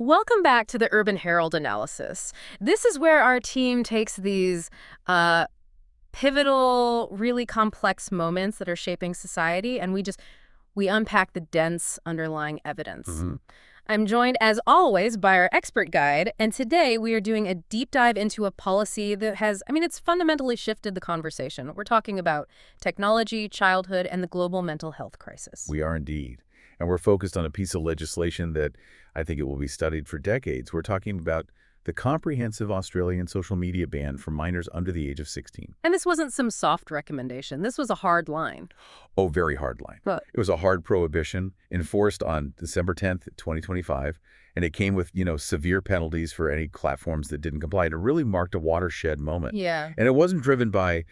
Welcome back to the Urban Herald analysis. This is where our team takes these uh, pivotal, really complex moments that are shaping society, and we unpack the dense underlying evidence. hmm I'm joined, as always, by our expert guide, and today we are doing a deep dive into a policy that it's fundamentally shifted the conversation. We're talking about technology, childhood, and the global mental health crisis. We are indeed. And we're focused on a piece of legislation that I think it will be studied for decades. We're talking about the comprehensive Australian social media ban for minors under the age of 16. And this wasn't some soft recommendation. This was a hard line. Oh, very hard line. But It was a hard prohibition enforced on December 10th, 2025, and it came with, severe penalties for any platforms that didn't comply. And it really marked a watershed moment. yeah. And it wasn't driven by,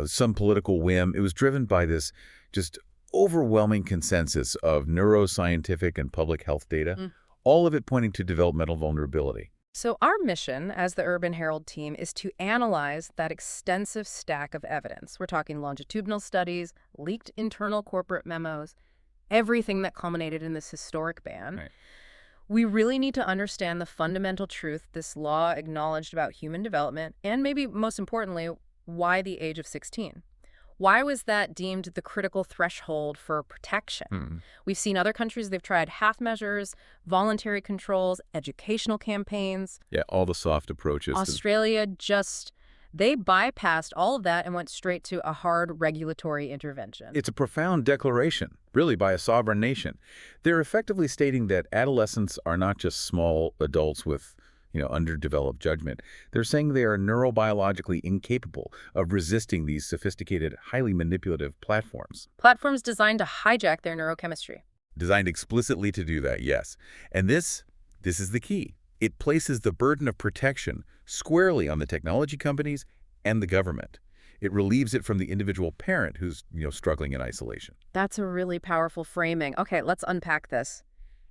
some political whim. It was driven by this just overwhelming consensus of neuroscientific and public health data, Mm. all of it pointing to developmental vulnerability. So our mission as the Urban Herald team is to analyze that extensive stack of evidence. We're talking longitudinal studies, leaked internal corporate memos, everything that culminated in this historic ban. Right. We really need to understand the fundamental truth this law acknowledged about human development, and maybe most importantly, why the age of 16. Why was that deemed the critical threshold for protection? Mm. We've seen other countries, they've tried half measures, voluntary controls, educational campaigns. Yeah, all the soft approaches. Australia they bypassed all of that and went straight to a hard regulatory intervention. It's a profound declaration, really, by a sovereign nation. They're effectively stating that adolescents are not just small adults with underdeveloped judgment. They're saying they are neurobiologically incapable of resisting these sophisticated, highly manipulative platforms. Platforms designed to hijack their neurochemistry. Designed explicitly to do that, yes. And this is the key. It places the burden of protection squarely on the technology companies and the government. It relieves it from the individual parent who's, struggling in isolation. That's a really powerful framing. Okay, let's unpack this.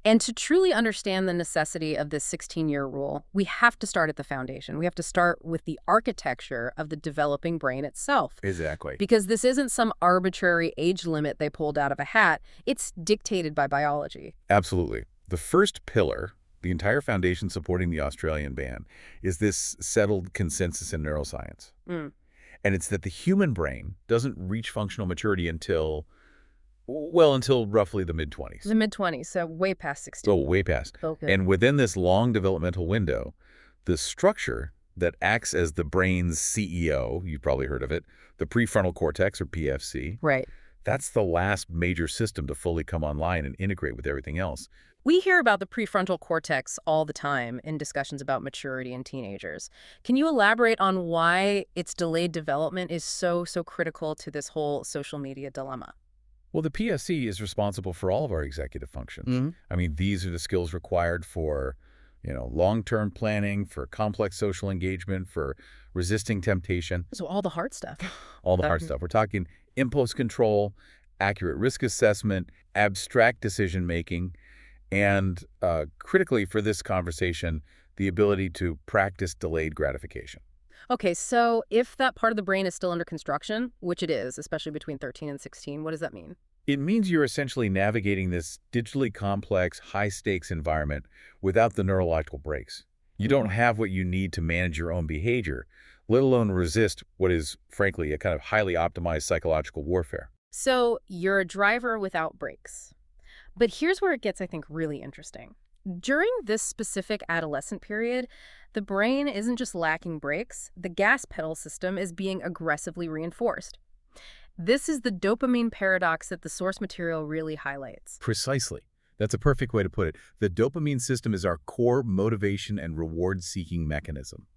And to truly understand the necessity of this 16-year rule, we have to start at the foundation. We have to start with the architecture of the developing brain itself. Exactly. Because this isn't some arbitrary age limit they pulled out of a hat. It's dictated by biology. Absolutely. The first pillar, the entire foundation supporting the Australian ban, is this settled consensus in neuroscience. Mm. And it's that the human brain doesn't reach functional maturity until roughly the mid-20s. The mid-20s, so way past 16. So way past. Okay. And within this long developmental window, the structure that acts as the brain's CEO, you've probably heard of it, the prefrontal cortex, or PFC, Right. that's the last major system to fully come online and integrate with everything else. We hear about the prefrontal cortex all the time in discussions about maturity in teenagers. Can you elaborate on why its delayed development is so critical to this whole social media dilemma? Well, the PSC is responsible for all of our executive functions. Mm-hmm. I mean, these are the skills required for, long-term planning, for complex social engagement, for resisting temptation, So all the hard stuff. all the hard Mhm. stuff. We're talking impulse control, accurate risk assessment, abstract decision-making, and critically for this conversation, the ability to practice delayed gratification. Okay, so if that part of the brain is still under construction, which it is, especially between 13 and 16, what does that mean? It means you're essentially navigating this digitally complex, high-stakes environment without the neurological brakes. You don't have what you need to manage your own behavior, let alone resist what is, frankly, a kind of highly optimized psychological warfare. So you're a driver without brakes. But here's where it gets, I think, really interesting. During this specific adolescent period, the brain isn't just lacking brakes, the gas pedal system is being aggressively reinforced. This is the dopamine paradox that the source material really highlights. Precisely. That's a perfect way to put it. The dopamine system is our core motivation and reward-seeking mechanism.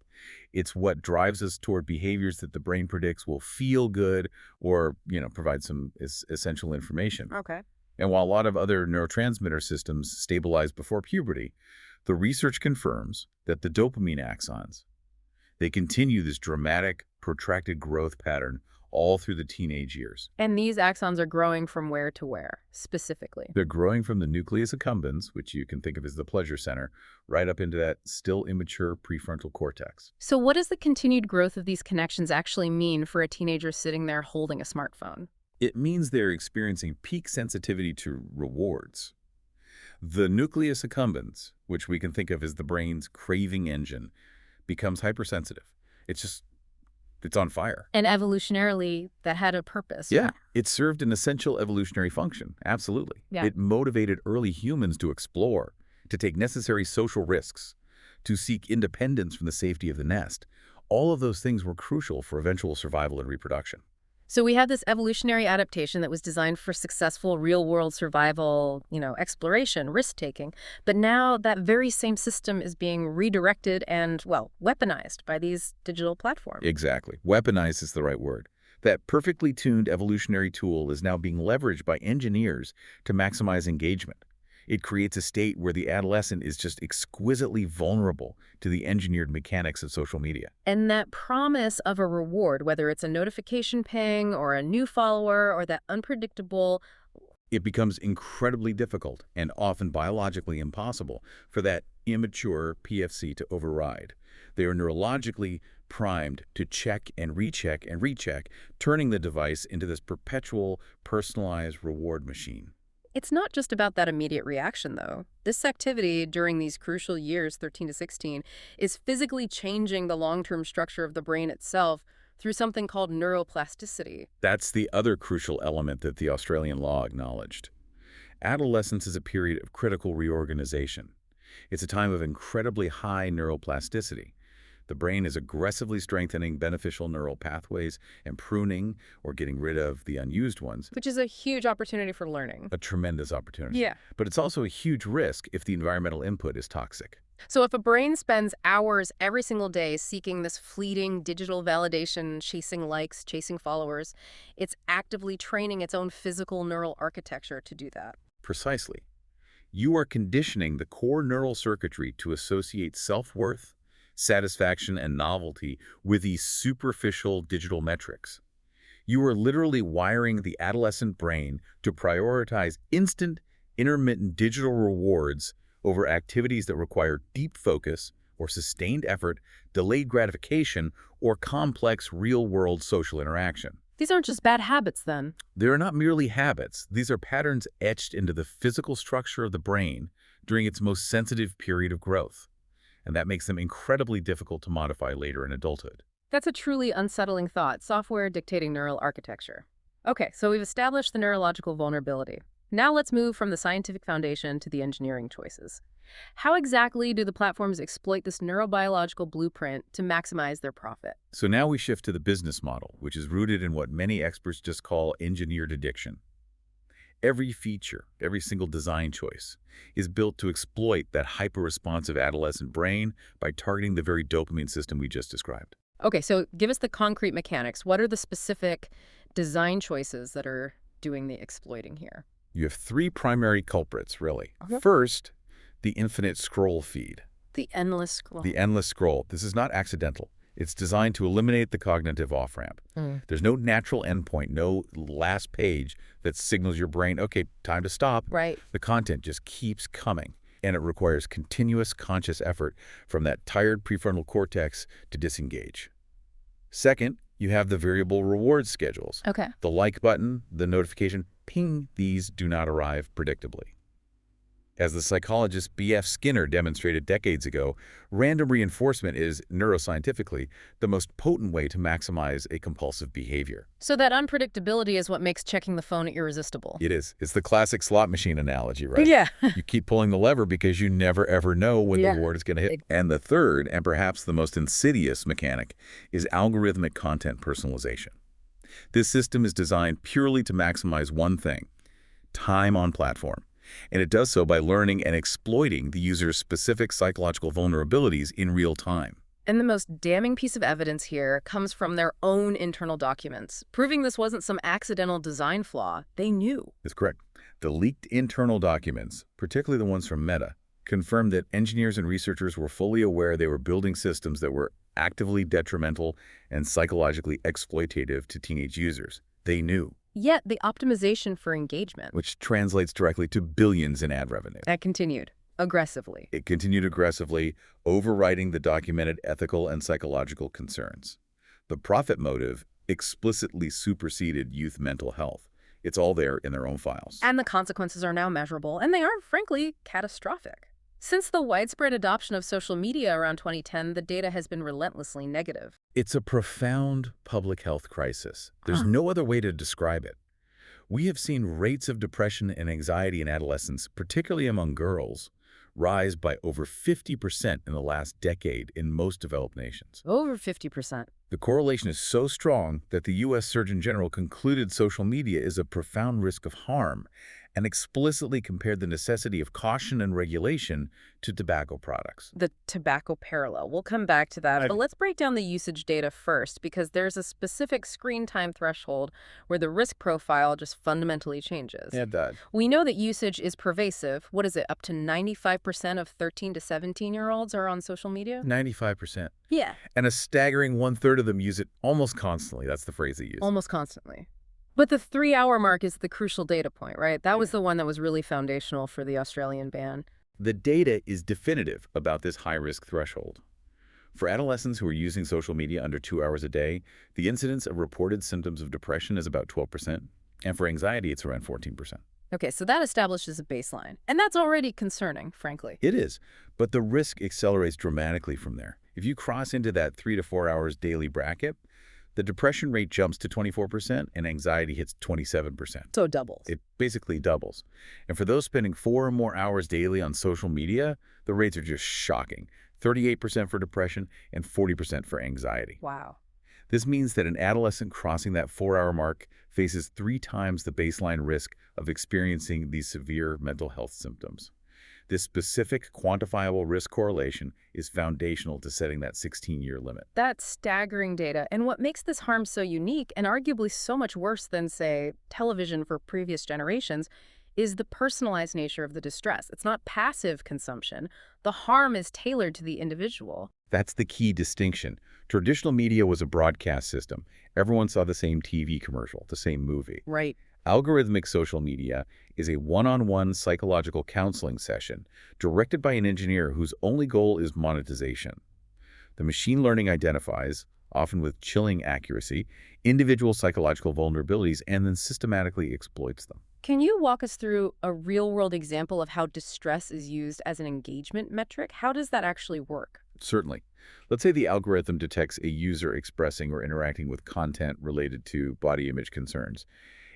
It's what drives us toward behaviors that the brain predicts will feel good or, provide some essential information. Okay. And while a lot of other neurotransmitter systems stabilize before puberty, the research confirms that the dopamine axons, they continue this dramatic, protracted growth pattern all through the teenage years. And these axons are growing from where to where, specifically? They're growing from the nucleus accumbens, which you can think of as the pleasure center, right up into that still immature prefrontal cortex. So what does the continued growth of these connections actually mean for a teenager sitting there holding a smartphone? It means they're experiencing peak sensitivity to rewards. The nucleus accumbens, which we can think of as the brain's craving engine, becomes hypersensitive. It's on fire. And evolutionarily, that had a purpose. Yeah, it served an essential evolutionary function, absolutely. Yeah. It motivated early humans to explore, to take necessary social risks, to seek independence from the safety of the nest. All of those things were crucial for eventual survival and reproduction. So we had this evolutionary adaptation that was designed for successful real-world survival, exploration, risk-taking. But now that very same system is being redirected and, well, weaponized by these digital platforms. Exactly. Weaponized is the right word. That perfectly tuned evolutionary tool is now being leveraged by engineers to maximize engagement. It creates a state where the adolescent is just exquisitely vulnerable to the engineered mechanics of social media. And that promise of a reward, whether it's a notification ping or a new follower or that unpredictable. It becomes incredibly difficult and often biologically impossible for that immature PFC to override. They are neurologically primed to check and recheck, turning the device into this perpetual, personalized reward machine. It's not just about that immediate reaction, though. This activity during these crucial years, 13 to 16, is physically changing the long-term structure of the brain itself through something called neuroplasticity. That's the other crucial element that the Australian law acknowledged. Adolescence is a period of critical reorganization. It's a time of incredibly high neuroplasticity. The brain is aggressively strengthening beneficial neural pathways and pruning or getting rid of the unused ones. Which is a huge opportunity for learning. A tremendous opportunity. Yeah. But it's also a huge risk if the environmental input is toxic. So if a brain spends hours every single day seeking this fleeting digital validation, chasing likes, chasing followers, it's actively training its own physical neural architecture to do that. Precisely. You are conditioning the core neural circuitry to associate self-worth, satisfaction, and novelty with these superficial digital metrics. You are literally wiring the adolescent brain to prioritize instant, intermittent digital rewards over activities that require deep focus or sustained effort, delayed gratification, or complex real-world social interaction. These aren't just bad habits, then. They are not merely habits. These are patterns etched into the physical structure of the brain during its most sensitive period of growth. And that makes them incredibly difficult to modify later in adulthood. That's a truly unsettling thought, software dictating neural architecture. Okay, so we've established the neurological vulnerability. Now let's move from the scientific foundation to the engineering choices. How exactly do the platforms exploit this neurobiological blueprint to maximize their profit? So now we shift to the business model, which is rooted in what many experts just call engineered addiction. Every feature, every single design choice, is built to exploit that hyper-responsive adolescent brain by targeting the very dopamine system we just described. Okay, so give us the concrete mechanics. What are the specific design choices that are doing the exploiting here? You have three primary culprits, really. Okay. First, the infinite scroll feed. The endless scroll. The endless scroll. This is not accidental. It's designed to eliminate the cognitive off-ramp. There's no natural endpoint, no last page that signals your brain, okay, time to stop. Right. The content just keeps coming, and it requires continuous conscious effort from that tired prefrontal cortex to disengage. Second, you have the variable reward schedules. Okay. The like button, the notification, ping, these do not arrive predictably. As the psychologist B.F. Skinner demonstrated decades ago, random reinforcement is, neuroscientifically, the most potent way to maximize a compulsive behavior. So that unpredictability is what makes checking the phone irresistible. It is. It's the classic slot machine analogy, right? Yeah. You keep pulling the lever because you never ever know when the reward is going to hit. And the third, and perhaps the most insidious mechanic, is algorithmic content personalization. This system is designed purely to maximize one thing: time on platform. And it does so by learning and exploiting the user's specific psychological vulnerabilities in real time. And the most damning piece of evidence here comes from their own internal documents, proving this wasn't some accidental design flaw. They knew. That's correct. The leaked internal documents, particularly the ones from Meta, confirmed that engineers and researchers were fully aware they were building systems that were actively detrimental and psychologically exploitative to teenage users. They knew. Yet the optimization for engagement, which translates directly to billions in ad revenue. That continued aggressively. It continued aggressively, overriding the documented ethical and psychological concerns. The profit motive explicitly superseded youth mental health. It's all there in their own files. And the consequences are now measurable, and they are, frankly, catastrophic. Since the widespread adoption of social media around 2010, the data has been relentlessly negative. It's a profound public health crisis. There's Huh. no other way to describe it. We have seen rates of depression and anxiety in adolescents, particularly among girls, rise by over 50% in the last decade in most developed nations. Over 50%. The correlation is so strong that the U.S. Surgeon General concluded social media is a profound risk of harm and explicitly compared the necessity of caution and regulation to tobacco products. The tobacco parallel. We'll come back to that, but let's break down the usage data first, because there's a specific screen time threshold where the risk profile just fundamentally changes. Yeah, it does. We know that usage is pervasive. What is it? Up to 95% of 13 to 17-year-olds are on social media? 95%. Yeah. And a staggering one-third of them use it almost constantly. That's the phrase they use. Almost constantly. But the 3-hour mark is the crucial data point, right? That was the one that was really foundational for the Australian ban. The data is definitive about this high-risk threshold. For adolescents who are using social media under 2 hours a day, the incidence of reported symptoms of depression is about 12%, and for anxiety, it's around 14%. Okay, so that establishes a baseline. And that's already concerning, frankly. It is, but the risk accelerates dramatically from there. If you cross into that 3 to 4 hours daily bracket, the depression rate jumps to 24% and anxiety hits 27%. So it doubles. It basically doubles. And for those spending 4 or more hours daily on social media, the rates are just shocking. 38% for depression and 40% for anxiety. Wow. This means that an adolescent crossing that 4-hour mark faces 3 times the baseline risk of experiencing these severe mental health symptoms. This specific quantifiable risk correlation is foundational to setting that 16-year limit. That's staggering data. And what makes this harm so unique and arguably so much worse than, say, television for previous generations is the personalized nature of the distress. It's not passive consumption. The harm is tailored to the individual. That's the key distinction. Traditional media was a broadcast system. Everyone saw the same TV commercial, the same movie. Right. Algorithmic social media is a one-on-one psychological counseling session directed by an engineer whose only goal is monetization. The machine learning identifies, often with chilling accuracy, individual psychological vulnerabilities and then systematically exploits them. Can you walk us through a real-world example of how distress is used as an engagement metric? How does that actually work? Certainly. Let's say the algorithm detects a user expressing or interacting with content related to body image concerns.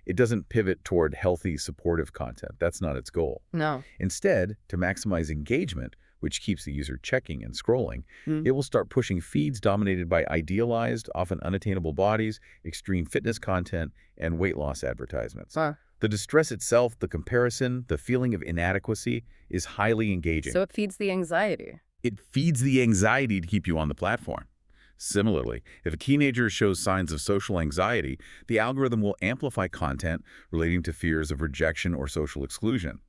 It doesn't pivot toward healthy, supportive content. That's not its goal. No. Instead, to maximize engagement, which keeps the user checking and scrolling, it will start pushing feeds dominated by idealized, often unattainable bodies, extreme fitness content, and weight loss advertisements. The distress itself, the comparison, the feeling of inadequacy is highly engaging. So it feeds the anxiety. It feeds the anxiety to keep you on the platform. Similarly, if a teenager shows signs of social anxiety, the algorithm will amplify content relating to fears of rejection or social exclusion.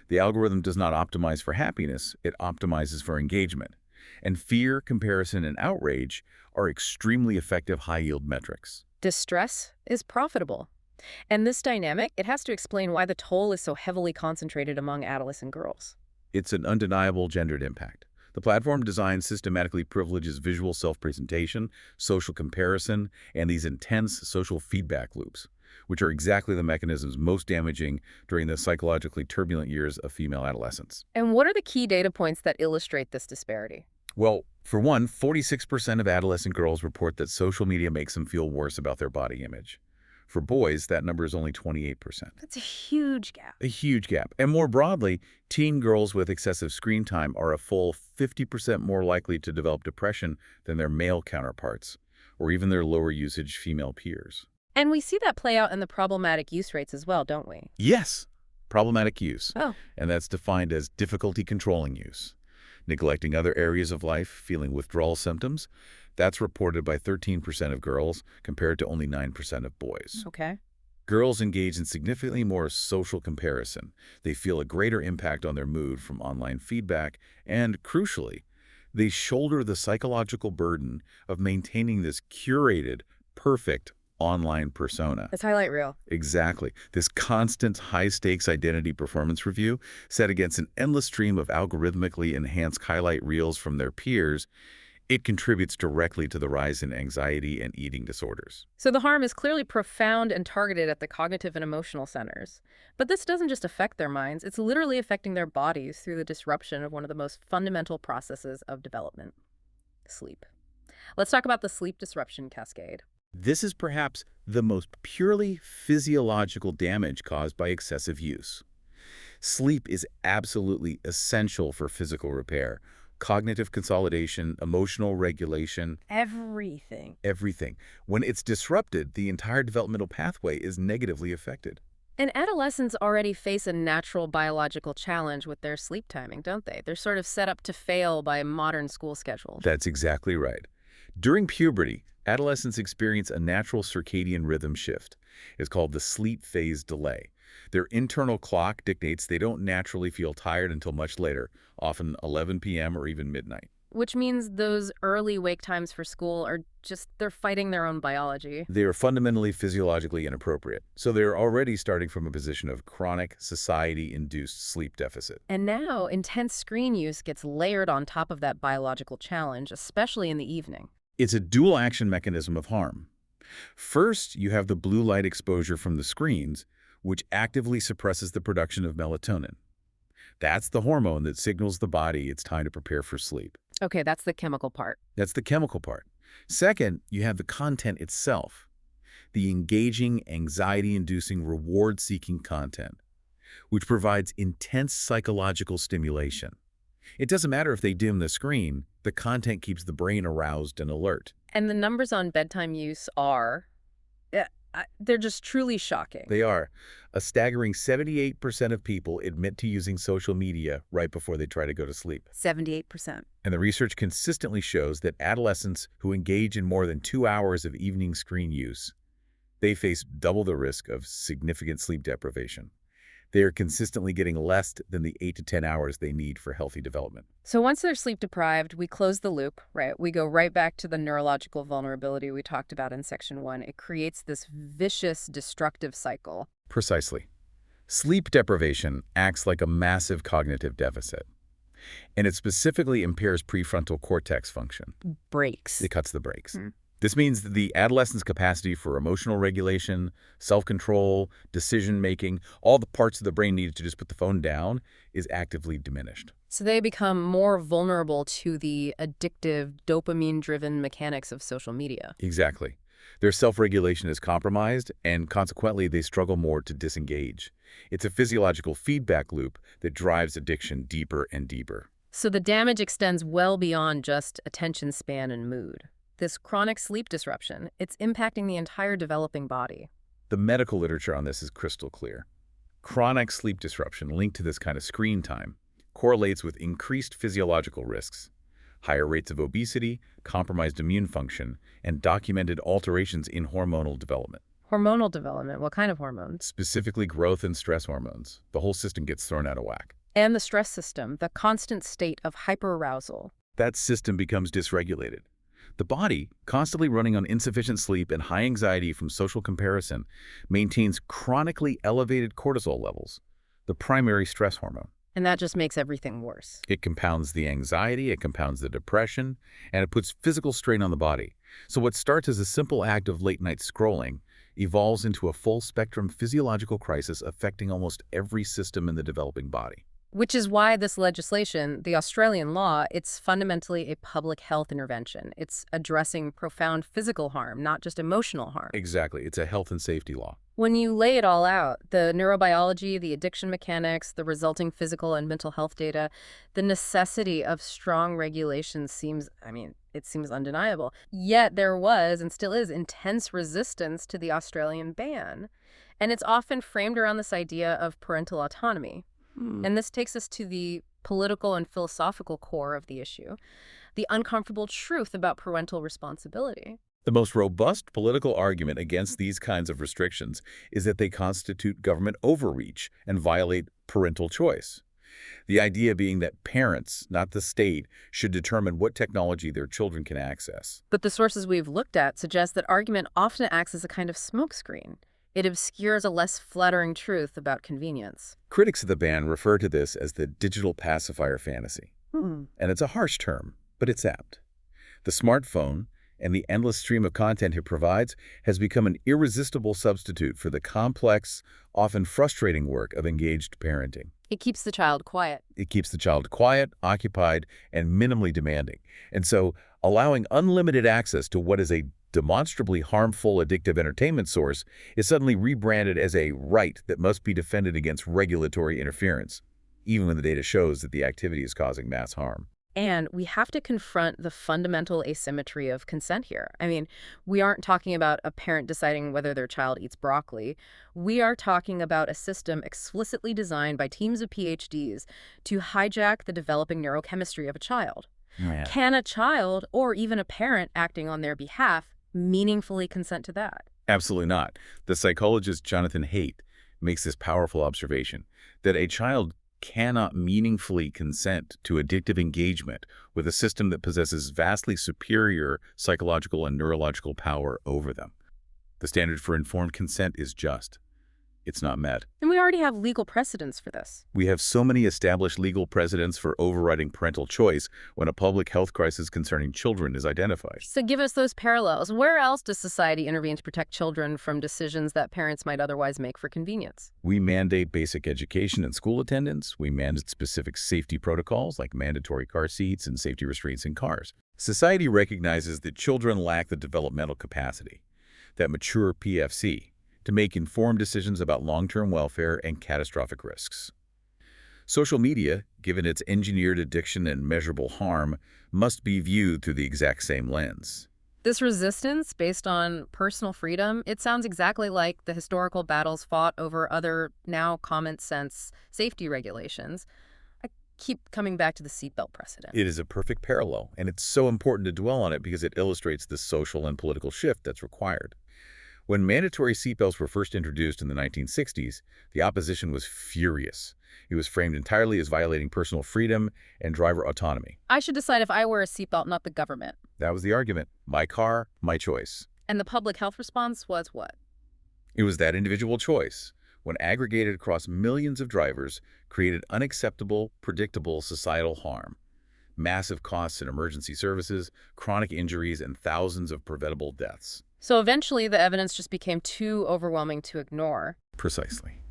The algorithm does not optimize for happiness, it optimizes for engagement. And fear, comparison, and outrage are extremely effective high-yield metrics. Distress is profitable. And this dynamic, it has to explain why the toll is so heavily concentrated among adolescent girls. It's an undeniable gendered impact. The platform design systematically privileges visual self-presentation, social comparison, and these intense social feedback loops, which are exactly the mechanisms most damaging during the psychologically turbulent years of female adolescence. And what are the key data points that illustrate this disparity? Well, for one, 46% of adolescent girls report that social media makes them feel worse about their body image. For boys, that number is only 28%. That's a huge gap. A huge gap. And more broadly, teen girls with excessive screen time are a full 50% more likely to develop depression than their male counterparts, or even their lower usage female peers. And we see that play out in the problematic use rates as well, don't we? Yes, problematic use. Oh. And that's defined as difficulty controlling use. Neglecting other areas of life, feeling withdrawal symptoms, that's reported by 13% of girls compared to only 9% of boys. Okay. Girls engage in significantly more social comparison. They feel a greater impact on their mood from online feedback, and crucially, they shoulder the psychological burden of maintaining this curated, perfect online persona. That's highlight reel. Exactly. This constant high-stakes identity performance review set against an endless stream of algorithmically enhanced highlight reels from their peers It contributes directly to the rise in anxiety and eating disorders. So the harm is clearly profound and targeted at the cognitive and emotional centers. But this doesn't just affect their minds, it's literally affecting their bodies through the disruption of one of the most fundamental processes of development: sleep. Let's talk about the sleep disruption cascade. This is perhaps the most purely physiological damage caused by excessive use. Sleep is absolutely essential for physical repair, cognitive consolidation, emotional regulation, Everything. everything. When it's disrupted, the entire developmental pathway is negatively affected. And adolescents already face a natural biological challenge with their sleep timing, don't they? They're sort of set up to fail by modern school schedules. That's exactly right. During puberty, adolescents experience a natural circadian rhythm shift. It's called the sleep phase delay. Their internal clock dictates they don't naturally feel tired until much later, often 11 p.m. or even midnight. Which means those early wake times for school are just, they're fighting their own biology. They are fundamentally physiologically inappropriate, so they're already starting from a position of chronic, society-induced sleep deficit. And now, intense screen use gets layered on top of that biological challenge, especially in the evening. It's a dual-action mechanism of harm. First, you have the blue light exposure from the screens, which actively suppresses the production of melatonin. That's the hormone that signals the body it's time to prepare for sleep. Okay, that's the chemical part. That's the chemical part. Second, you have the content itself, the engaging, anxiety-inducing, reward-seeking content, which provides intense psychological stimulation. It doesn't matter if they dim the screen, the content keeps the brain aroused and alert. And the numbers on bedtime use are, they're just truly shocking. They are. A staggering 78% of people admit to using social media right before they try to go to sleep. 78%. And the research consistently shows that adolescents who engage in more than 2 hours of evening screen use, they face double the risk of significant sleep deprivation. They are consistently getting less than the 8 to 10 hours they need for healthy development. So once they're sleep deprived, we close the loop, right? We go right back to the neurological vulnerability we talked about in Section 1. It creates this vicious, destructive cycle. Precisely. Sleep deprivation acts like a massive cognitive deficit, and it specifically impairs prefrontal cortex function. Breaks. It cuts the brakes. This means that the adolescent's capacity for emotional regulation, self-control, decision-making, all the parts of the brain needed to just put the phone down, is actively diminished. So they become more vulnerable to the addictive, dopamine-driven mechanics of social media. Exactly. Their self-regulation is compromised, and consequently, they struggle more to disengage. It's a physiological feedback loop that drives addiction deeper and deeper. So the damage extends well beyond just attention span and mood. This chronic sleep disruption, it's impacting the entire developing body. The medical literature on this is crystal clear. Chronic sleep disruption linked to this kind of screen time correlates with increased physiological risks, higher rates of obesity, compromised immune function, and documented alterations in hormonal development. Hormonal development, what kind of hormones? Specifically growth and stress hormones. The whole system gets thrown out of whack. And the stress system, the constant state of hyperarousal. That system becomes dysregulated. The body, constantly running on insufficient sleep and high anxiety from social comparison, maintains chronically elevated cortisol levels, the primary stress hormone. And that just makes everything worse. It compounds the anxiety, it compounds the depression, and it puts physical strain on the body. So what starts as a simple act of late-night scrolling evolves into a full-spectrum physiological crisis affecting almost every system in the developing body. Which is why this legislation, the Australian law, it's fundamentally a public health intervention. It's addressing profound physical harm, not just emotional harm. Exactly. It's a health and safety law. When you lay it all out, the neurobiology, the addiction mechanics, the resulting physical and mental health data, the necessity of strong regulation seems, it seems undeniable. Yet there was, and still is, intense resistance to the Australian ban. And it's often framed around this idea of parental autonomy. And this takes us to the political and philosophical core of the issue, the uncomfortable truth about parental responsibility. The most robust political argument against these kinds of restrictions is that they constitute government overreach and violate parental choice. The idea being that parents, not the state, should determine what technology their children can access. But the sources we've looked at suggest that argument often acts as a kind of smokescreen. It obscures a less flattering truth about convenience. Critics of the ban refer to this as the digital pacifier fantasy. And it's a harsh term, but it's apt. The smartphone and the endless stream of content it provides has become an irresistible substitute for the complex, often frustrating work of engaged parenting. It keeps the child quiet. It keeps the child quiet, occupied, and minimally demanding. And so, allowing unlimited access to what is a demonstrably harmful, addictive entertainment source is suddenly rebranded as a right that must be defended against regulatory interference, even when the data shows that the activity is causing mass harm. And we have to confront the fundamental asymmetry of consent here. I mean, we aren't talking about a parent deciding whether their child eats broccoli. We are talking about a system explicitly designed by teams of PhDs to hijack the developing neurochemistry of a child. Yeah. Can a child, or even a parent acting on their behalf, meaningfully consent to that? Absolutely not. The psychologist Jonathan Haidt makes this powerful observation that a child cannot meaningfully consent to addictive engagement with a system that possesses vastly superior psychological and neurological power over them. The standard for informed consent is just. It's not met. And we already have legal precedents for this. We have so many established legal precedents for overriding parental choice when a public health crisis concerning children is identified. So give us those parallels. Where else does society intervene to protect children from decisions that parents might otherwise make for convenience? We mandate basic education and school attendance. We mandate specific safety protocols like mandatory car seats and safety restraints in cars. Society recognizes that children lack the developmental capacity, that mature PFC, to make informed decisions about long-term welfare and catastrophic risks. Social media, given its engineered addiction and measurable harm, must be viewed through the exact same lens. This resistance based on personal freedom, it sounds exactly like the historical battles fought over other, now common-sense safety regulations. I keep coming back to the seatbelt precedent. It is a perfect parallel, and it's so important to dwell on it because it illustrates the social and political shift that's required. When mandatory seatbelts were first introduced in the 1960s, the opposition was furious. It was framed entirely as violating personal freedom and driver autonomy. I should decide if I wear a seatbelt, not the government. That was the argument. My car, my choice. And the public health response was what? It was that individual choice, when aggregated across millions of drivers, created unacceptable, predictable societal harm. Massive costs in emergency services, chronic injuries, and thousands of preventable deaths. So eventually the evidence just became too overwhelming to ignore. Precisely.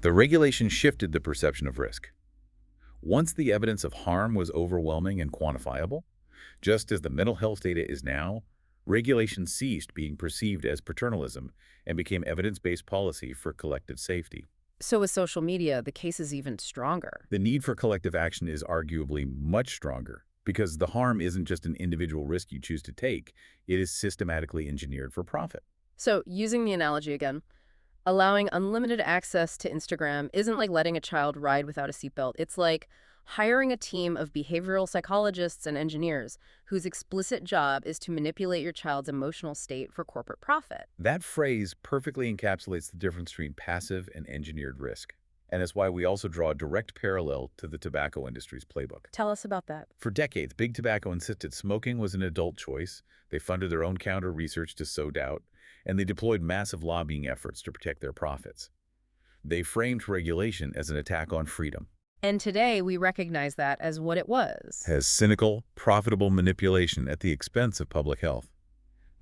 The regulation shifted the perception of risk. Once the evidence of harm was overwhelming and quantifiable, just as the mental health data is now, regulation ceased being perceived as paternalism and became evidence-based policy for collective safety. So with social media, the case is even stronger. The need for collective action is arguably much stronger because the harm isn't just an individual risk you choose to take, it is systematically engineered for profit. So using the analogy again, allowing unlimited access to Instagram isn't like letting a child ride without a seatbelt. It's like hiring a team of behavioral psychologists and engineers whose explicit job is to manipulate your child's emotional state for corporate profit. That phrase perfectly encapsulates the difference between passive and engineered risk. And it's why we also draw a direct parallel to the tobacco industry's playbook. Tell us about that. For decades, Big Tobacco insisted smoking was an adult choice. They funded their own counter research to sow doubt, and they deployed massive lobbying efforts to protect their profits. They framed regulation as an attack on freedom. And today we recognize that as what it was. As cynical, profitable manipulation at the expense of public health.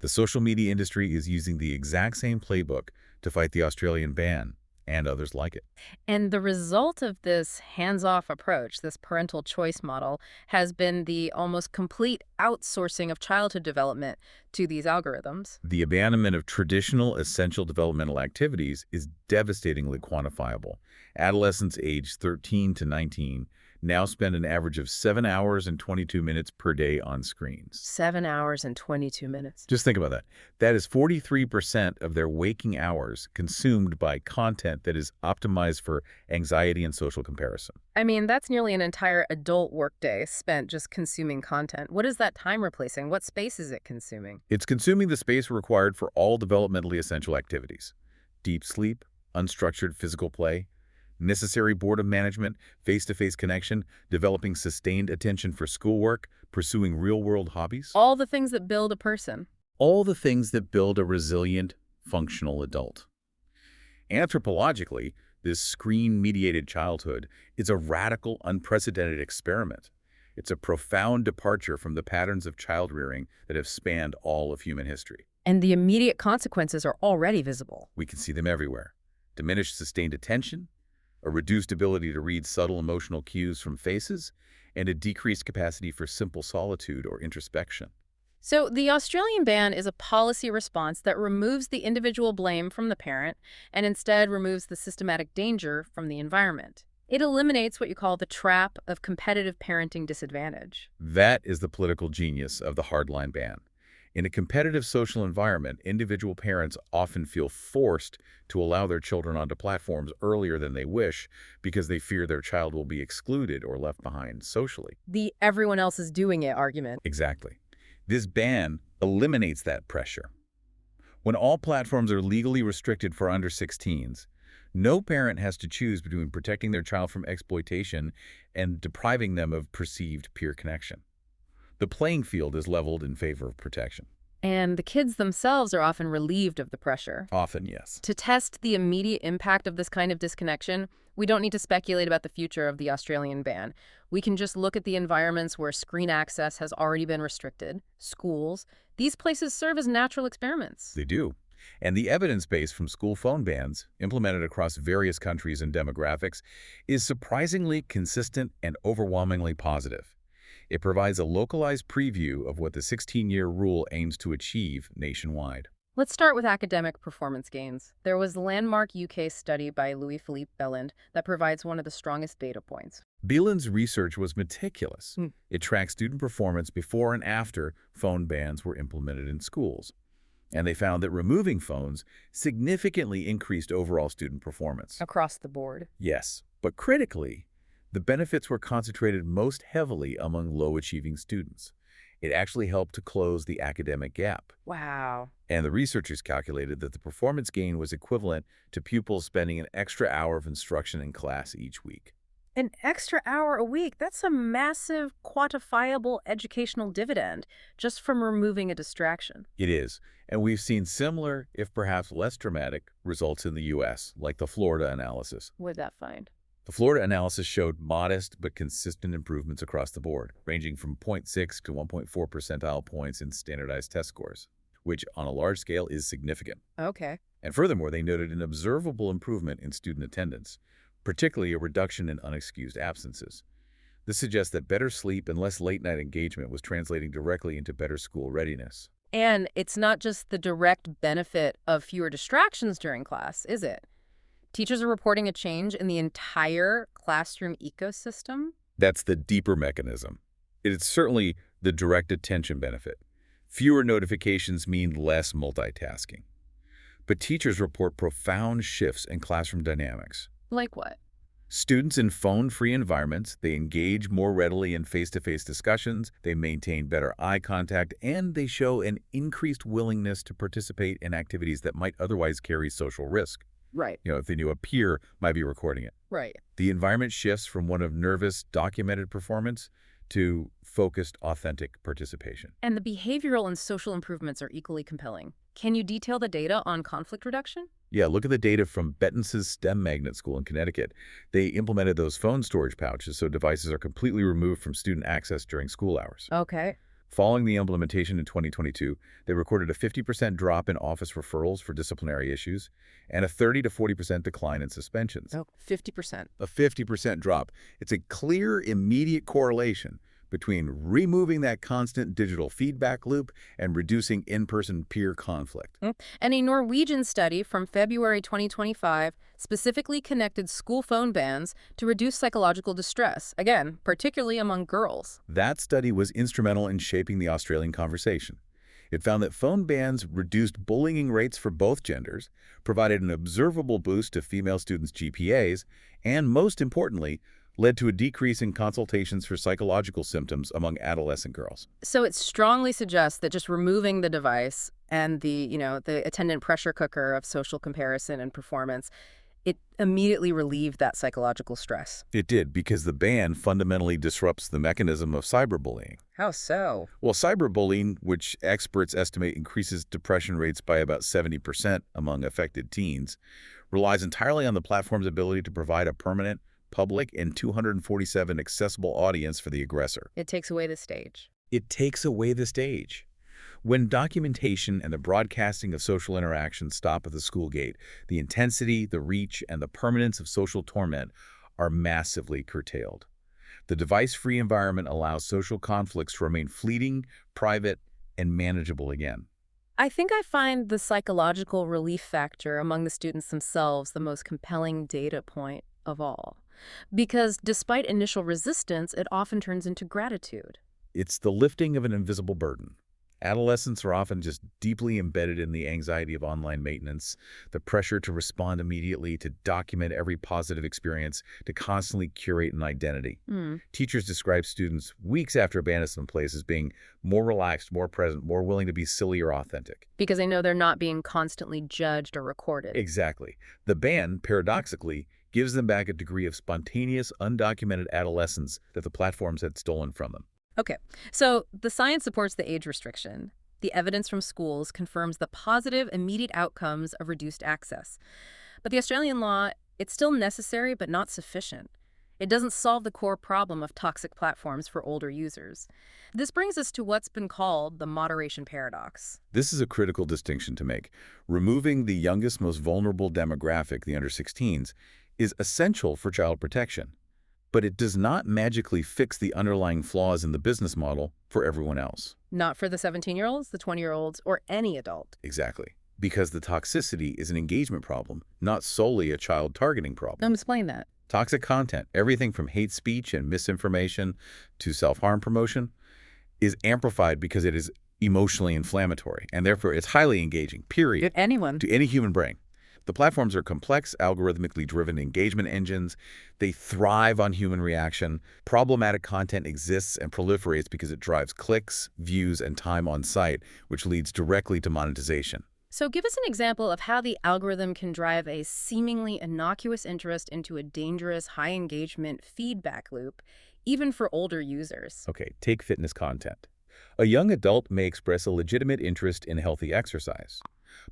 The social media industry is using the exact same playbook to fight the Australian ban and others like it. And the result of this hands-off approach, this parental choice model, has been the almost complete outsourcing of childhood development to these algorithms. The abandonment of traditional essential developmental activities is devastatingly quantifiable. Adolescents aged 13 to 19 now spend an average of 7 hours and 22 minutes per day on screens. 7 hours and 22 minutes. Just think about that. That is 43% of their waking hours consumed by content that is optimized for anxiety and social comparison. I mean, that's nearly an entire adult workday spent just consuming content. What is that time replacing? What space is it consuming? It's consuming the space required for all developmentally essential activities. Deep sleep, unstructured physical play, necessary boredom management, face-to-face connection, developing sustained attention for schoolwork, pursuing real-world hobbies. All the things that build a person. All the things that build a resilient, functional adult. Anthropologically, this screen-mediated childhood is a radical, unprecedented experiment. It's a profound departure from the patterns of child rearing that have spanned all of human history. And the immediate consequences are already visible. We can see them everywhere. Diminished sustained attention, a reduced ability to read subtle emotional cues from faces, and a decreased capacity for simple solitude or introspection. So the Australian ban is a policy response that removes the individual blame from the parent and instead removes the systematic danger from the environment. It eliminates what you call the trap of competitive parenting disadvantage. That is the political genius of the hardline ban. In a competitive social environment, individual parents often feel forced to allow their children onto platforms earlier than they wish because they fear their child will be excluded or left behind socially. The everyone else is doing it argument. Exactly. This ban eliminates that pressure. When all platforms are legally restricted for under-16s, no parent has to choose between protecting their child from exploitation and depriving them of perceived peer connection. The playing field is leveled in favor of protection. And the kids themselves are often relieved of the pressure. Often, yes. To test the immediate impact of this kind of disconnection, we don't need to speculate about the future of the Australian ban. We can just look at the environments where screen access has already been restricted. Schools. These places serve as natural experiments. They do. And the evidence base from school phone bans, implemented across various countries and demographics, is surprisingly consistent and overwhelmingly positive. It provides a localized preview of what the 16-year rule aims to achieve nationwide. Let's start with academic performance gains. There was a landmark UK study by Louis-Philippe Belland that provides one of the strongest data points. Belland's research was meticulous. It tracked student performance before and after phone bans were implemented in schools. And they found that removing phones significantly increased overall student performance. Across the board. Yes, but critically, the benefits were concentrated most heavily among low-achieving students. It actually helped to close the academic gap. Wow. And the researchers calculated that the performance gain was equivalent to pupils spending an extra hour of instruction in class each week. An extra hour a week, that's a massive, quantifiable educational dividend just from removing a distraction. It is, and we've seen similar, if perhaps less dramatic, results in the U.S., like the Florida analysis. What did that find? The Florida analysis showed modest but consistent improvements across the board, ranging from 0.6 to 1.4 percentile points in standardized test scores, which on a large scale is significant. Okay. And furthermore, they noted an observable improvement in student attendance, particularly a reduction in unexcused absences. This suggests that better sleep and less late-night engagement was translating directly into better school readiness. And it's not just the direct benefit of fewer distractions during class, is it? Teachers are reporting a change in the entire classroom ecosystem. That's the deeper mechanism. It's certainly the direct attention benefit. Fewer notifications mean less multitasking. But teachers report profound shifts in classroom dynamics. Like what? Students in phone-free environments, they engage more readily in face-to-face discussions, they maintain better eye contact, and they show an increased willingness to participate in activities that might otherwise carry social risk. Right. If they knew a peer might be recording it. Right. The environment shifts from one of nervous, documented performance to focused, authentic participation. And the behavioral and social improvements are equally compelling. Can you detail the data on conflict reduction? Yeah, look at the data from Bettens's STEM Magnet School in Connecticut. They implemented those phone storage pouches so devices are completely removed from student access during school hours. Okay. Following the implementation in 2022, they recorded a 50% drop in office referrals for disciplinary issues and a 30 to 40% decline in suspensions. Oh, 50%. A 50% drop. It's a clear, immediate correlation between removing that constant digital feedback loop and reducing in-person peer conflict. And a Norwegian study from February 2025 specifically connected school phone bans to reduce psychological distress, again, particularly among girls. That study was instrumental in shaping the Australian conversation. It found that phone bans reduced bullying rates for both genders, provided an observable boost to female students' GPAs, and most importantly, led to a decrease in consultations for psychological symptoms among adolescent girls. So it strongly suggests that just removing the device and the attendant pressure cooker of social comparison and performance, it immediately relieved that psychological stress. It did, because the ban fundamentally disrupts the mechanism of cyberbullying. How so? Well, cyberbullying, which experts estimate increases depression rates by about 70% among affected teens, relies entirely on the platform's ability to provide a permanent, public, and 247 accessible audience for the aggressor. It takes away the stage. It takes away the stage. When documentation and the broadcasting of social interactions stop at the school gate, the intensity, the reach, and the permanence of social torment are massively curtailed. The device-free environment allows social conflicts to remain fleeting, private, and manageable again. I think I find the psychological relief factor among the students themselves the most compelling data point of all. Because despite initial resistance, it often turns into gratitude. It's the lifting of an invisible burden. Adolescents are often just deeply embedded in the anxiety of online maintenance, the pressure to respond immediately, to document every positive experience, to constantly curate an identity. Teachers describe students weeks after abandonment plays as being more relaxed, more present, more willing to be silly or authentic. Because they know they're not being constantly judged or recorded. Exactly. The ban, paradoxically, gives them back a degree of spontaneous, undocumented adolescence that the platforms had stolen from them. Okay, so the science supports the age restriction. The evidence from schools confirms the positive, immediate outcomes of reduced access. But the Australian law, it's still necessary but not sufficient. It doesn't solve the core problem of toxic platforms for older users. This brings us to what's been called the moderation paradox. This is a critical distinction to make. Removing the youngest, most vulnerable demographic, the under-16s, is essential for child protection. But it does not magically fix the underlying flaws in the business model for everyone else. Not for the 17-year-olds, the 20-year-olds, or any adult. Exactly. Because the toxicity is an engagement problem, not solely a child targeting problem. Explain that. Toxic content, everything from hate speech and misinformation to self-harm promotion, is amplified because it is emotionally inflammatory, and therefore it's highly engaging, period. Anyone. To any human brain. The platforms are complex, algorithmically driven engagement engines. They thrive on human reaction. Problematic content exists and proliferates because it drives clicks, views, and time on site, which leads directly to monetization. So give us an example of how the algorithm can drive a seemingly innocuous interest into a dangerous, high-engagement feedback loop, even for older users. Okay, take fitness content. A young adult may express a legitimate interest in healthy exercise.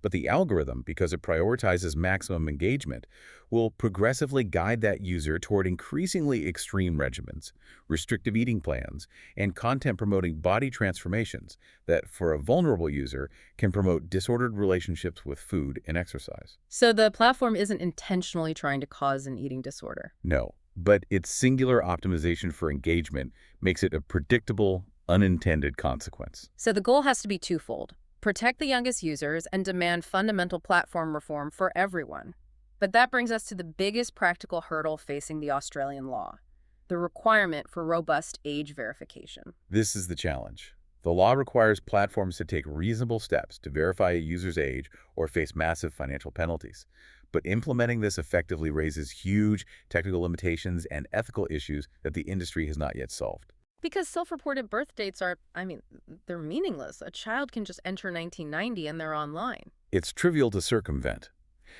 But the algorithm, because it prioritizes maximum engagement, will progressively guide that user toward increasingly extreme regimens, restrictive eating plans, and content promoting body transformations that, for a vulnerable user, can promote disordered relationships with food and exercise. So the platform isn't intentionally trying to cause an eating disorder. No, but its singular optimization for engagement makes it a predictable, unintended consequence. So the goal has to be twofold. Protect the youngest users and demand fundamental platform reform for everyone. But that brings us to the biggest practical hurdle facing the Australian law, the requirement for robust age verification. This is the challenge. The law requires platforms to take reasonable steps to verify a user's age or face massive financial penalties. But implementing this effectively raises huge technical limitations and ethical issues that the industry has not yet solved. Because self-reported birth dates are, they're meaningless. A child can just enter 1990 and they're online. It's trivial to circumvent.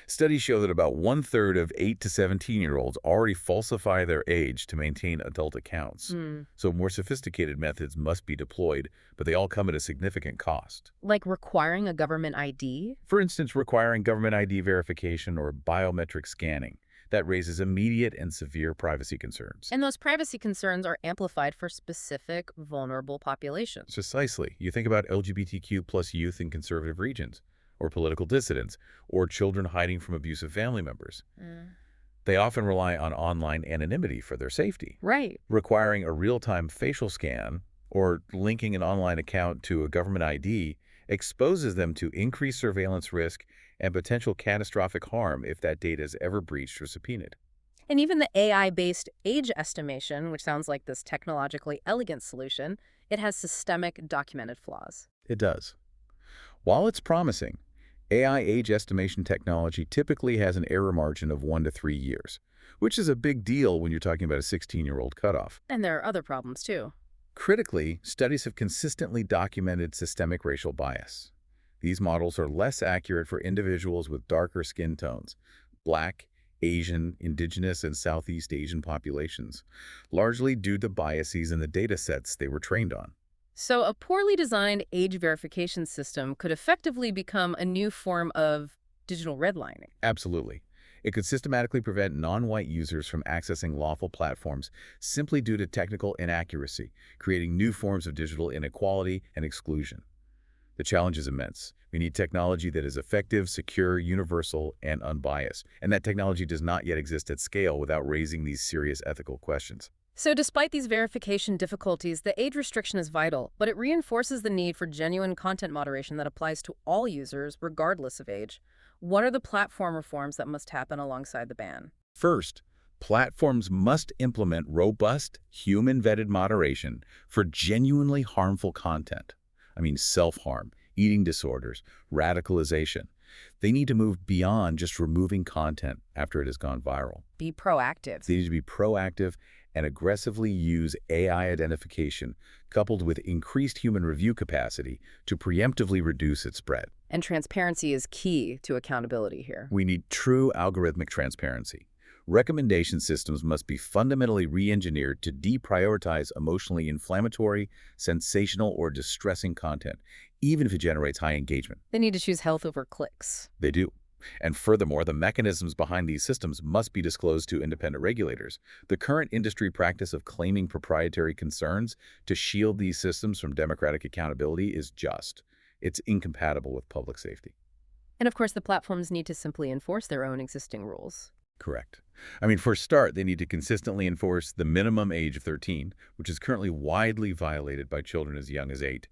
Studies show that about 1/3 of 8 to 17-year-olds already falsify their age to maintain adult accounts. So more sophisticated methods must be deployed, but they all come at a significant cost. Like requiring a government ID? For instance, requiring government ID verification or biometric scanning. That raises immediate and severe privacy concerns. And those privacy concerns are amplified for specific vulnerable populations. Precisely. You think about LGBTQ plus youth in conservative regions, or political dissidents, or children hiding from abusive family members. They often rely on online anonymity for their safety. Right. Requiring a real-time facial scan or linking an online account to a government ID exposes them to increased surveillance risk and potential catastrophic harm if that data is ever breached or subpoenaed. And even the AI-based age estimation, which sounds like this technologically elegant solution, it has systemic documented flaws. It does. While it's promising, AI age estimation technology typically has an error margin of 1 to 3 years, which is a big deal when you're talking about a 16-year-old cutoff. And there are other problems, too. Critically, studies have consistently documented systemic racial bias. These models are less accurate for individuals with darker skin tones, Black, Asian, Indigenous, and Southeast Asian populations, largely due to biases in the data sets they were trained on. So a poorly designed age verification system could effectively become a new form of digital redlining. Absolutely. It could systematically prevent non-white users from accessing lawful platforms simply due to technical inaccuracy, creating new forms of digital inequality and exclusion. The challenge is immense. We need technology that is effective, secure, universal, and unbiased. And that technology does not yet exist at scale without raising these serious ethical questions. So despite these verification difficulties, the age restriction is vital, but it reinforces the need for genuine content moderation that applies to all users, regardless of age. What are the platform reforms that must happen alongside the ban? First, platforms must implement robust, human-vetted moderation for genuinely harmful content. I mean, self-harm, eating disorders, radicalization. They need to move beyond just removing content after it has gone viral. Be proactive. They need to be proactive and aggressively use AI identification coupled with increased human review capacity to preemptively reduce its spread. And transparency is key to accountability here. We need true algorithmic transparency. Recommendation systems must be fundamentally re-engineered to deprioritize emotionally inflammatory, sensational, or distressing content, even if it generates high engagement. They need to choose health over clicks. They do. And furthermore, the mechanisms behind these systems must be disclosed to independent regulators. The current industry practice of claiming proprietary concerns to shield these systems from democratic accountability is just. It's incompatible with public safety. And of course, the platforms need to simply enforce their own existing rules. Correct. I mean, for a start, they need to consistently enforce the minimum age of 13, which is currently widely violated by children as young as 8.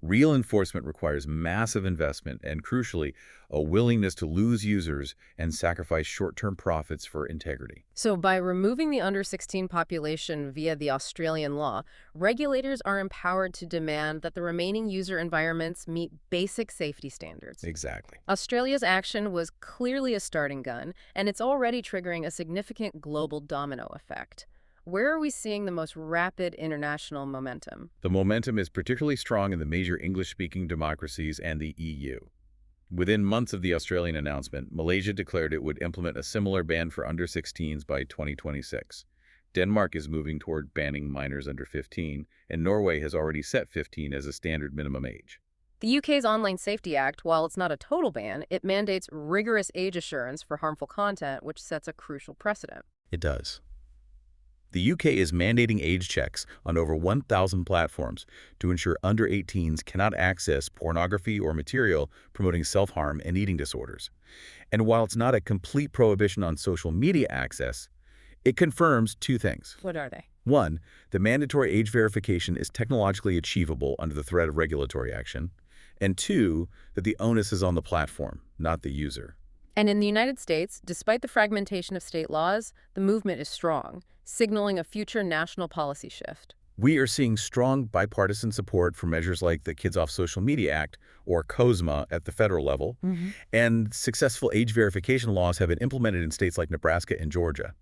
Real enforcement requires massive investment and, crucially, a willingness to lose users and sacrifice short-term profits for integrity. So by removing the under-16 population via the Australian law, regulators are empowered to demand that the remaining user environments meet basic safety standards. Exactly. Australia's action was clearly a starting gun, and it's already triggering a significant global domino effect. Where are we seeing the most rapid international momentum? The momentum is particularly strong in the major English-speaking democracies and the EU. Within months of the Australian announcement, Malaysia declared it would implement a similar ban for under-16s by 2026. Denmark is moving toward banning minors under 15, and Norway has already set 15 as a standard minimum age. The UK's Online Safety Act, while it's not a total ban, it mandates rigorous age assurance for harmful content, which sets a crucial precedent. It does. The UK is mandating age checks on over 1,000 platforms to ensure under-18s cannot access pornography or material promoting self-harm and eating disorders. And while it's not a complete prohibition on social media access, it confirms two things. What are they? One, the mandatory age verification is technologically achievable under the threat of regulatory action. And two, that the onus is on the platform, not the user. And in the United States, despite the fragmentation of state laws, the movement is strong, signaling a future national policy shift. We are seeing strong bipartisan support for measures like the Kids Off Social Media Act, or COSMA, at the federal level, and successful age verification laws have been implemented in states like Nebraska and Georgia.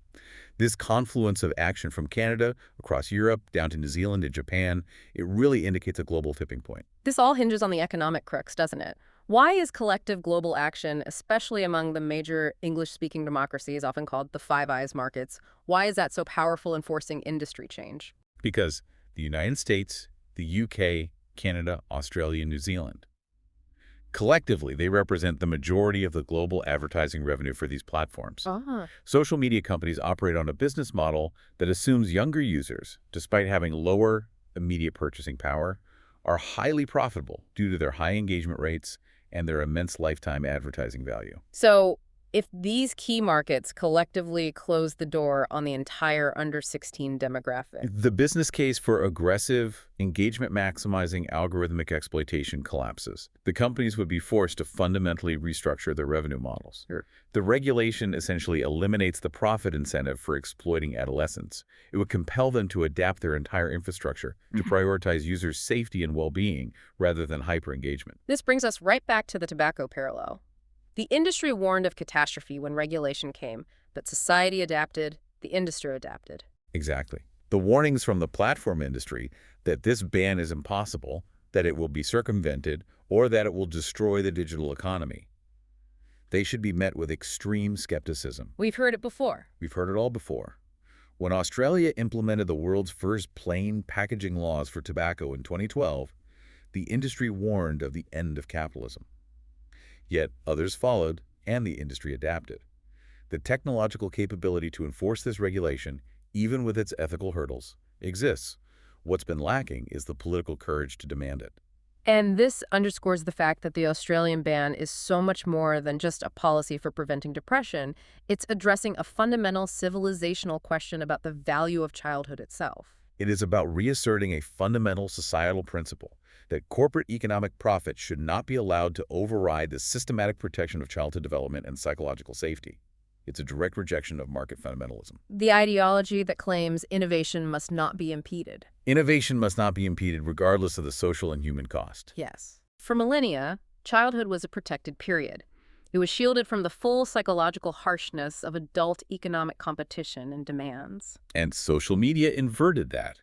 This confluence of action from Canada, across Europe, down to New Zealand and Japan, it really indicates a global tipping point. This all hinges on the economic crux, doesn't it? Why is collective global action, especially among the major English-speaking democracies, often called the Five Eyes markets, why is that so powerful in forcing industry change? Because the United States, the UK, Canada, Australia, and New Zealand, collectively, they represent the majority of the global advertising revenue for these platforms. Social media companies operate on a business model that assumes younger users, despite having lower immediate purchasing power, are highly profitable due to their high engagement rates and their immense lifetime advertising value. So if these key markets collectively close the door on the entire under-16 demographic, the business case for aggressive, engagement-maximizing algorithmic exploitation collapses. The companies would be forced to fundamentally restructure their revenue models. Sure. The regulation essentially eliminates the profit incentive for exploiting adolescents. It would compel them to adapt their entire infrastructure to prioritize users' safety and well-being rather than hyper-engagement. this brings us right back to the tobacco parallel. The industry warned of catastrophe when regulation came, but society adapted, the industry adapted. Exactly. The warnings from the platform industry that this ban is impossible, that it will be circumvented, or that it will destroy the digital economy, they should be met with extreme skepticism. We've heard it before. We've heard it all before. When Australia implemented the world's first plain packaging laws for tobacco in 2012, the industry warned of the end of capitalism. Yet others followed, and the industry adapted. The technological capability to enforce this regulation, even with its ethical hurdles, exists. What's been lacking is the political courage to demand it. And this underscores the fact that the Australian ban is so much more than just a policy for preventing depression. It's addressing a fundamental civilizational question about the value of childhood itself. It is about reasserting a fundamental societal principle that corporate economic profit should not be allowed to override the systematic protection of childhood development and psychological safety. It's a direct rejection of market fundamentalism. The ideology that claims innovation must not be impeded. Innovation must not be impeded regardless of the social and human cost. Yes. For millennia, childhood was a protected period. It was shielded from the full psychological harshness of adult economic competition and demands. And social media inverted that.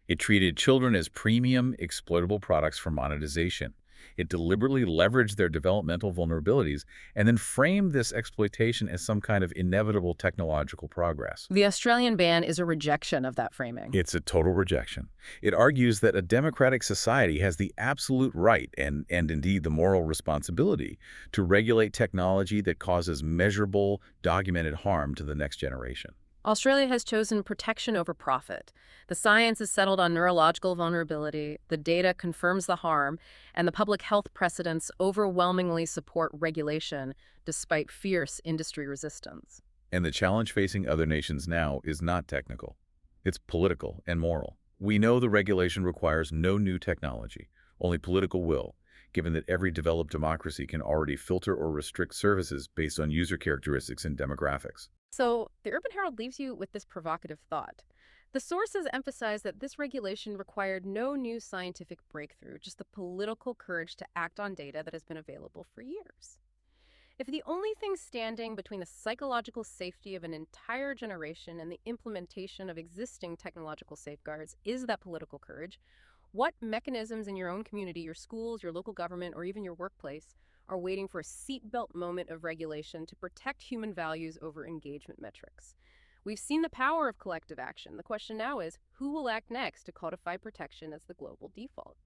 It treated children as premium, exploitable products for monetization. It deliberately leveraged their developmental vulnerabilities and then framed this exploitation as some kind of inevitable technological progress. The Australian ban is a rejection of that framing. It's a total rejection. It argues that a democratic society has the absolute right and indeed the moral responsibility to regulate technology that causes measurable, documented harm to the next generation. Australia has chosen protection over profit. The science is settled on neurological vulnerability, the data confirms the harm, and the public health precedents overwhelmingly support regulation despite fierce industry resistance. And the challenge facing other nations now is not technical. It's political and moral. We know the regulation requires no new technology, only political will, given that every developed democracy can already filter or restrict services based on user characteristics and demographics. So, the Urban Herald leaves you with this provocative thought. The sources emphasize that this regulation required no new scientific breakthrough, just the political courage to act on data that has been available for years. If the only thing standing between the psychological safety of an entire generation and the implementation of existing technological safeguards is that political courage, what mechanisms in your own community, your schools, your local government, or even your workplace are waiting for a seatbelt moment of regulation to protect human values over engagement metrics? We've seen the power of collective action. The question now is, who will act next to codify protection as the global default?